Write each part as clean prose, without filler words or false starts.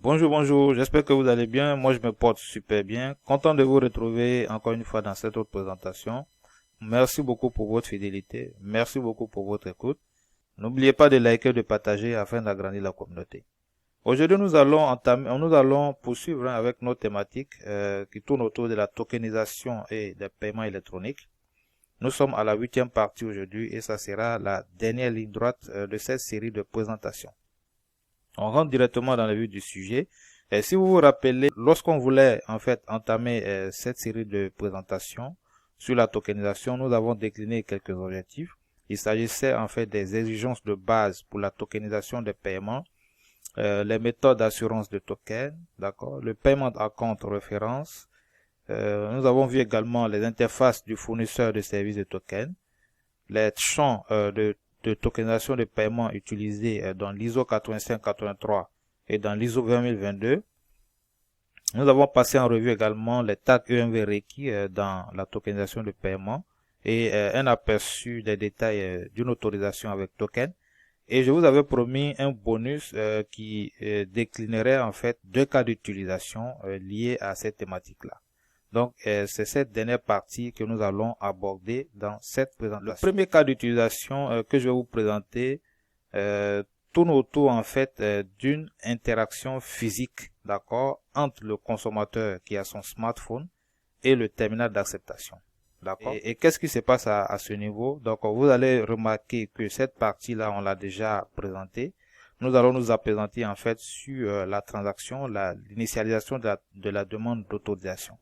Bonjour, j'espère que vous allez bien. Moi, je me porte super bien. Content de vous retrouver encore une fois dans cette autre présentation. Merci beaucoup pour votre fidélité. Merci beaucoup pour votre écoute. N'oubliez pas de liker, de partager afin d'agrandir la communauté. Aujourd'hui, nous allons poursuivre avec nos thématiques qui tournent autour de la tokenisation et des paiements électroniques. Nous sommes à la 8e partie aujourd'hui et ça sera la dernière ligne droite de cette série de présentations. On rentre directement dans le vif du sujet. Et si vous vous rappelez, lorsqu'on voulait en fait entamer cette série de présentations sur la tokenisation, nous avons décliné quelques objectifs. Il s'agissait en fait des exigences de base pour la tokenisation des paiements, les méthodes d'assurance de tokens, d'accord, le paiement à compte référence. Nous avons vu également les interfaces du fournisseur de services de tokens, les champs de tokenisation de paiement utilisés dans l'ISO 8583 et dans l'ISO 20022. Nous avons passé en revue également les tags EMV requis dans la tokenisation de paiement et un aperçu des détails d'une autorisation avec token. Et je vous avais promis un bonus qui déclinerait en fait deux cas d'utilisation liés à cette thématique-là. Donc, c'est cette dernière partie que nous allons aborder dans cette présentation. Le premier cas d'utilisation que je vais vous présenter tourne autour en fait d'une interaction physique, d'accord, entre le consommateur qui a son smartphone et le terminal d'acceptation. D'accord. Et qu'est-ce qui se passe à ce niveau? Donc, vous allez remarquer que cette partie-là, on l'a déjà présentée. Nous allons nous appesantir en fait sur la transaction, l'initialisation de la demande d'autorisation,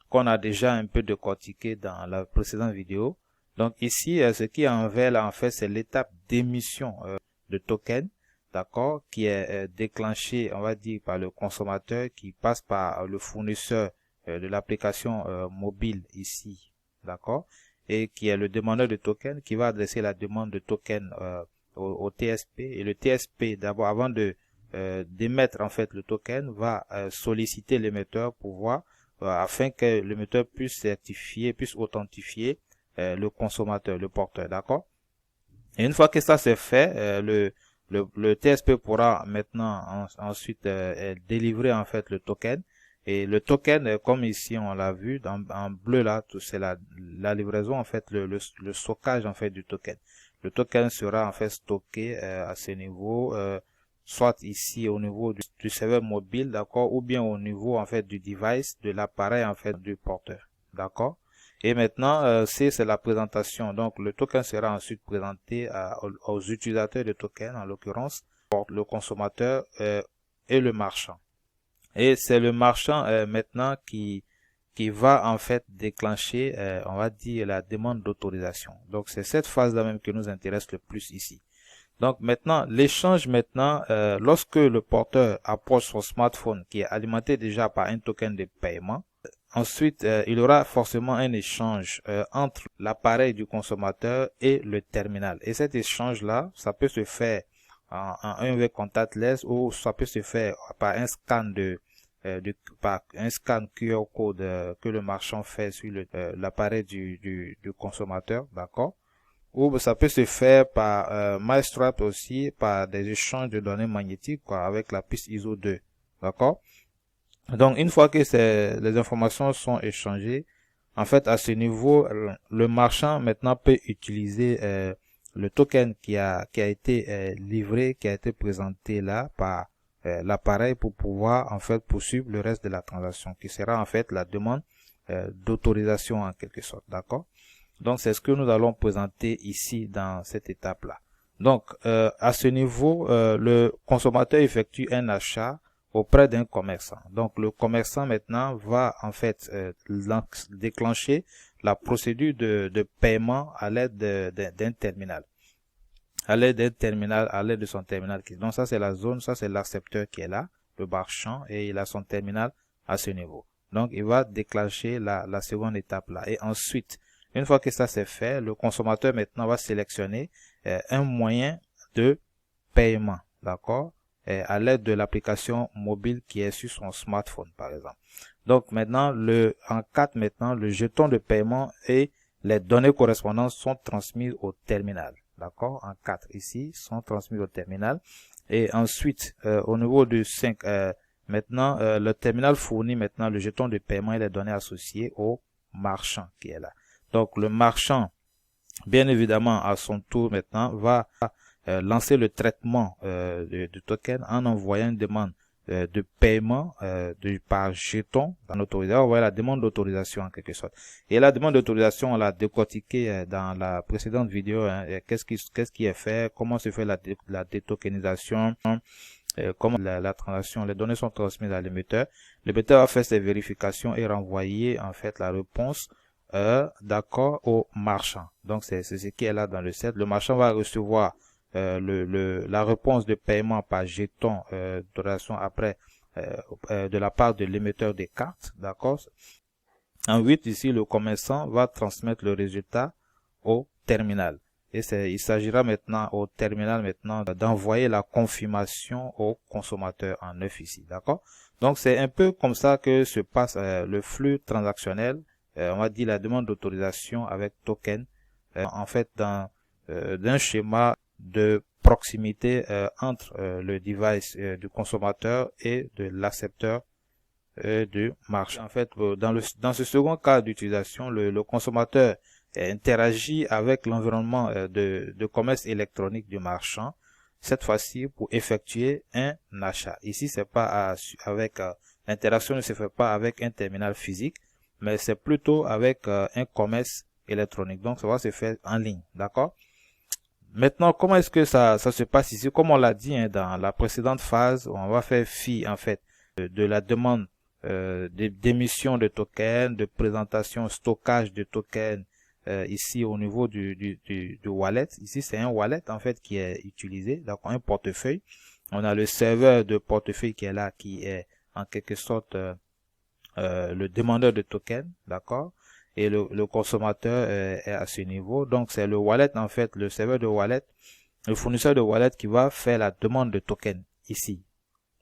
qu'on a déjà un peu décortiqué dans la précédente vidéo. Donc ici, ce qui est en vert là, en fait, c'est l'étape d'émission de token, d'accord, qui est déclenchée, on va dire, par le consommateur, qui passe par le fournisseur de l'application mobile ici, d'accord, et qui est le demandeur de token, qui va adresser la demande de token au TSP, et le TSP, d'abord, avant de d'émettre en fait le token, va solliciter l'émetteur pour voir afin que l'émetteur puisse certifier, puisse authentifier le consommateur, le porteur, d'accord? Et une fois que ça c'est fait, le TSP pourra maintenant ensuite délivrer en fait le token. Et le token, comme ici on l'a vu en bleu là, c'est la livraison en fait, le stockage en fait du token. Le token sera en fait stocké à ce niveau. Soit ici au niveau du serveur mobile, d'accord, ou bien au niveau en fait du device, de l'appareil en fait du porteur, d'accord. Et maintenant, c'est la présentation. Donc le token sera ensuite présenté aux utilisateurs de token, en l'occurrence le consommateur et le marchand. Et c'est le marchand maintenant qui va en fait déclencher, on va dire, la demande d'autorisation. Donc c'est cette phase-là même qui nous intéresse le plus ici. Donc maintenant, l'échange maintenant, lorsque le porteur approche son smartphone qui est alimenté déjà par un token de paiement, ensuite il y aura forcément un échange entre l'appareil du consommateur et le terminal. Et cet échange-là, ça peut se faire en EMV contactless ou ça peut se faire par un scan par un scan QR code que le marchand fait sur l'appareil du consommateur, d'accord? Ou ça peut se faire par MyStrap aussi, par des échanges de données magnétiques, quoi, avec la piste ISO 2. D'accord? Donc, une fois que les informations sont échangées, en fait, à ce niveau, le marchand maintenant peut utiliser le token qui a été livré, qui a été présenté là par l'appareil pour pouvoir en fait poursuivre le reste de la transaction, qui sera en fait la demande d'autorisation en quelque sorte. D'accord? Donc, c'est ce que nous allons présenter ici dans cette étape-là. Donc, à ce niveau, le consommateur effectue un achat auprès d'un commerçant. Donc, le commerçant maintenant va en fait déclencher la procédure de paiement à l'aide d'un terminal. À l'aide de son terminal. Donc, ça c'est la zone, ça c'est l'accepteur qui est là, le marchand, et il a son terminal à ce niveau. Donc, il va déclencher la seconde étape là. Et ensuite, une fois que ça c'est fait, le consommateur maintenant va sélectionner un moyen de paiement, d'accord, à l'aide de l'application mobile qui est sur son smartphone, par exemple. Donc maintenant, en 4 maintenant, le jeton de paiement et les données correspondantes sont transmises au terminal, d'accord, en 4 ici, sont transmises au terminal. Et ensuite, au niveau du 5, Maintenant, le terminal fournit maintenant le jeton de paiement et les données associées au marchand qui est là. Donc, le marchand, bien évidemment, à son tour maintenant, va lancer le traitement du token en envoyant une demande de paiement par jeton dans l'autorisation. On voit la demande d'autorisation en quelque sorte. Et la demande d'autorisation, on l'a décortiqué dans la précédente vidéo. Hein, qu'est-ce qui est fait, comment se fait la détokenisation, comment la transaction, les données sont transmises à l'émetteur. L'émetteur va faire ses vérifications et renvoyer en fait la réponse d'accord au marchand. Donc c'est ce qui est là dans le set. Le marchand va recevoir la réponse de paiement par jeton d'autorisation après de la part de l'émetteur des cartes, d'accord. En 8, ici, le commerçant va transmettre le résultat au terminal. Et il s'agira maintenant au terminal maintenant d'envoyer la confirmation au consommateur en 9 ici, d'accord. Donc c'est un peu comme ça que se passe le flux transactionnel. On va dire la demande d'autorisation avec token, en fait d'un schéma de proximité entre le device du consommateur et de l'accepteur du marché. En fait, dans ce second cas d'utilisation, le consommateur interagit avec l'environnement de commerce électronique du marchand, cette fois-ci pour effectuer un achat. Ici, c'est pas avec l'interaction ne se fait pas avec un terminal physique, mais c'est plutôt avec un commerce électronique. Donc, ça va se faire en ligne, d'accord? Maintenant, comment est-ce que ça se passe ici? Comme on l'a dit hein, dans la précédente phase, on va faire fi en fait de la demande d'émission de tokens, de présentation, stockage de tokens ici au niveau du wallet. Ici, c'est un wallet en fait qui est utilisé, donc un portefeuille. On a le serveur de portefeuille qui est là, qui est en quelque sorte le demandeur de tokens, d'accord? Et le consommateur est à ce niveau. Donc, c'est le wallet, en fait, le serveur de wallet, le fournisseur de wallet qui va faire la demande de token ici.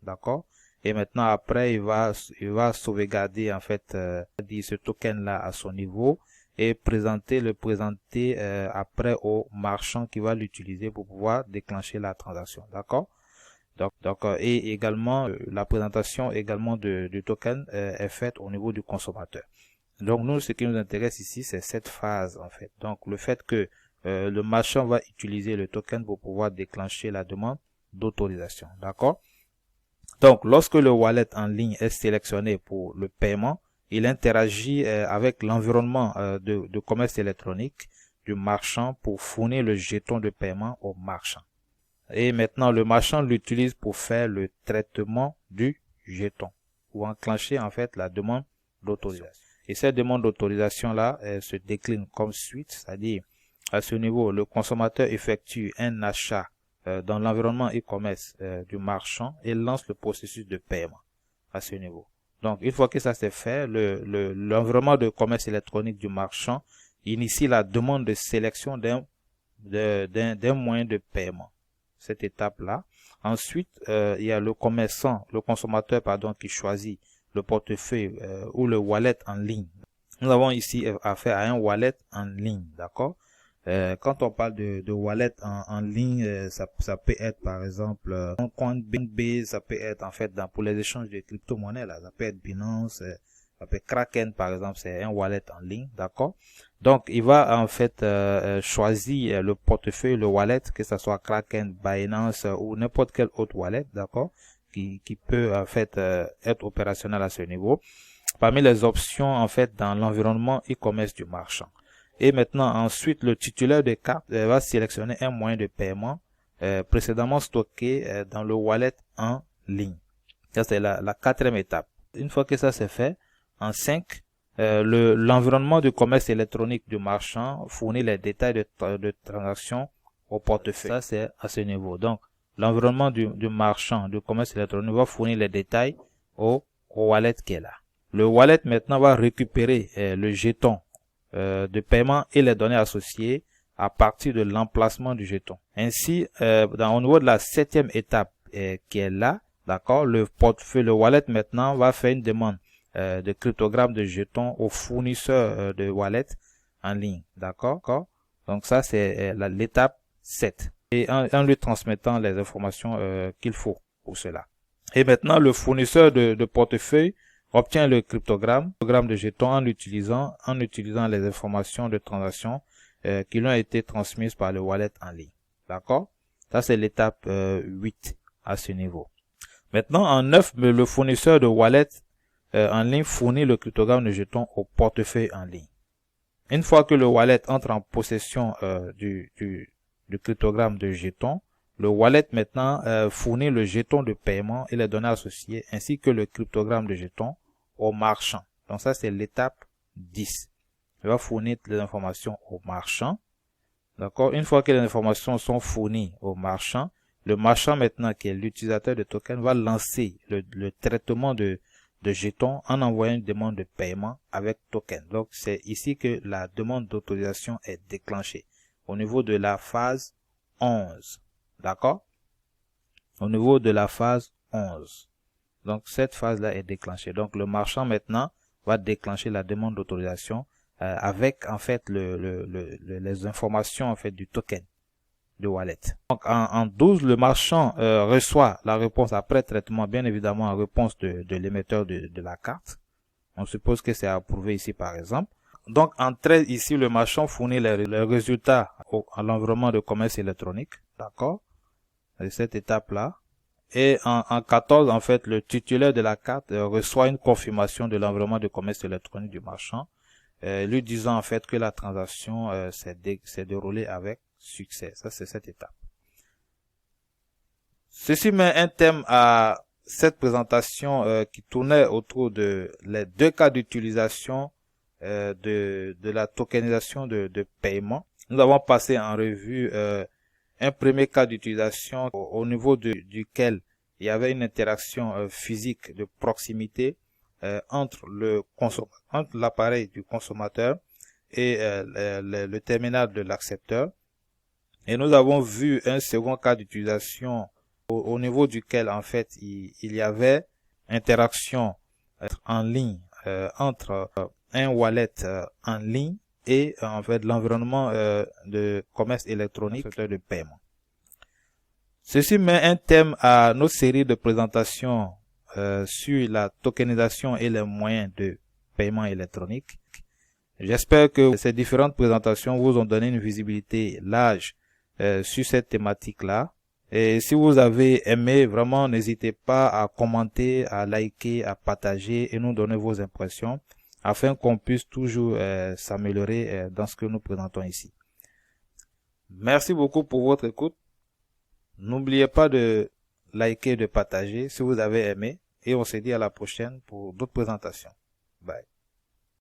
D'accord? Et maintenant, après, il va sauvegarder, en fait, ce token-là à son niveau et le présenter après au marchand qui va l'utiliser pour pouvoir déclencher la transaction. D'accord? Donc, et également, la présentation également du token est faite au niveau du consommateur. Donc nous, ce qui nous intéresse ici, c'est cette phase en fait. Donc le fait que le marchand va utiliser le token pour pouvoir déclencher la demande d'autorisation. D'accord? Donc lorsque le wallet en ligne est sélectionné pour le paiement, il interagit avec l'environnement de commerce électronique du marchand pour fournir le jeton de paiement au marchand. Et maintenant, le marchand l'utilise pour faire le traitement du jeton ou enclencher en fait la demande d'autorisation. Et cette demande d'autorisation-là se décline comme suite, c'est-à-dire à ce niveau, le consommateur effectue un achat dans l'environnement e-commerce du marchand et lance le processus de paiement à ce niveau. Donc, une fois que ça s'est fait, l'environnement de commerce électronique du marchand initie la demande de sélection d'un moyen de paiement. Cette étape-là. Ensuite, il y a le consommateur, qui choisit le portefeuille ou le wallet en ligne. Nous avons ici affaire à un wallet en ligne, d'accord? Quand on parle de wallet en ligne, ça peut être par exemple un compte Coinbase, ça peut être en fait pour les échanges de crypto-monnaies, là, ça peut être Binance, ça peut être Kraken par exemple, c'est un wallet en ligne, d'accord? Donc il va en fait choisir le portefeuille, le wallet, que ce soit Kraken, Binance ou n'importe quel autre wallet, d'accord? Qui peut en fait être opérationnel à ce niveau. Parmi les options en fait dans l'environnement e-commerce du marchand. Et maintenant ensuite le titulaire de carte va sélectionner un moyen de paiement précédemment stocké dans le wallet en ligne. Ça c'est la quatrième étape. Une fois que ça c'est fait, en 5, l'environnement de commerce électronique du marchand fournit les détails de transaction au portefeuille. Ça c'est à ce niveau. Donc l'environnement du marchand de commerce électronique va fournir les détails au wallet qui est là. Le wallet maintenant va récupérer le jeton de paiement et les données associées à partir de l'emplacement du jeton. Ainsi, au niveau de la 7e étape qui est là, d'accord, le portefeuille, le wallet maintenant va faire une demande de cryptogramme de jetons au fournisseur de wallet en ligne, d'accord. Donc ça c'est l'étape 7. Et en lui transmettant les informations qu'il faut pour cela. Et maintenant, le fournisseur de portefeuille obtient le cryptogramme de jetons en utilisant les informations de transaction qui lui ont été transmises par le wallet en ligne. D'accord? Ça, c'est l'étape 8 à ce niveau. Maintenant, en 9, le fournisseur de wallet en ligne fournit le cryptogramme de jetons au portefeuille en ligne. Une fois que le wallet entre en possession du cryptogramme de jetons, le wallet maintenant fournit le jeton de paiement et les données associées ainsi que le cryptogramme de jetons au marchand. Donc ça, c'est l'étape 10. Il va fournir les informations au marchand. D'accord? Une fois que les informations sont fournies au marchand, le marchand maintenant, qui est l'utilisateur de token, va lancer le traitement de jetons en envoyant une demande de paiement avec token. Donc c'est ici que la demande d'autorisation est déclenchée au niveau de la phase 11. D'accord? Au niveau de la phase 11. Donc cette phase-là est déclenchée. Donc le marchand maintenant va déclencher la demande d'autorisation avec en fait les informations en fait du token de wallet. Donc en 12, le marchand reçoit la réponse après traitement, bien évidemment en réponse de l'émetteur de la carte. On suppose que c'est approuvé ici par exemple. Donc en 13, ici le marchand fournit les résultats à l'environnement de commerce électronique. D'accord? C'est cette étape-là. Et en 14, en fait, le titulaire de la carte reçoit une confirmation de l'environnement de commerce électronique du marchand, lui disant en fait que la transaction s'est déroulée avec succès. Ça, c'est cette étape. Ceci met un thème à cette présentation qui tournait autour de les deux cas d'utilisation de la tokenisation de paiement. Nous avons passé en revue un premier cas d'utilisation au niveau duquel il y avait une interaction physique de proximité entre l'appareil du consommateur et le terminal de l'accepteur. Et nous avons vu un second cas d'utilisation au niveau duquel en fait il y avait interaction en ligne entre un wallet en ligne et en fait l'environnement de commerce électronique de paiement. Ceci met un thème à notre série de présentations sur la tokenisation et les moyens de paiement électronique. J'espère que ces différentes présentations vous ont donné une visibilité large sur cette thématique-là. Et si vous avez aimé, vraiment, n'hésitez pas à commenter, à liker, à partager et nous donner vos impressions afin qu'on puisse toujours s'améliorer dans ce que nous présentons ici. Merci beaucoup pour votre écoute. N'oubliez pas de liker, de partager si vous avez aimé et on se dit à la prochaine pour d'autres présentations. Bye.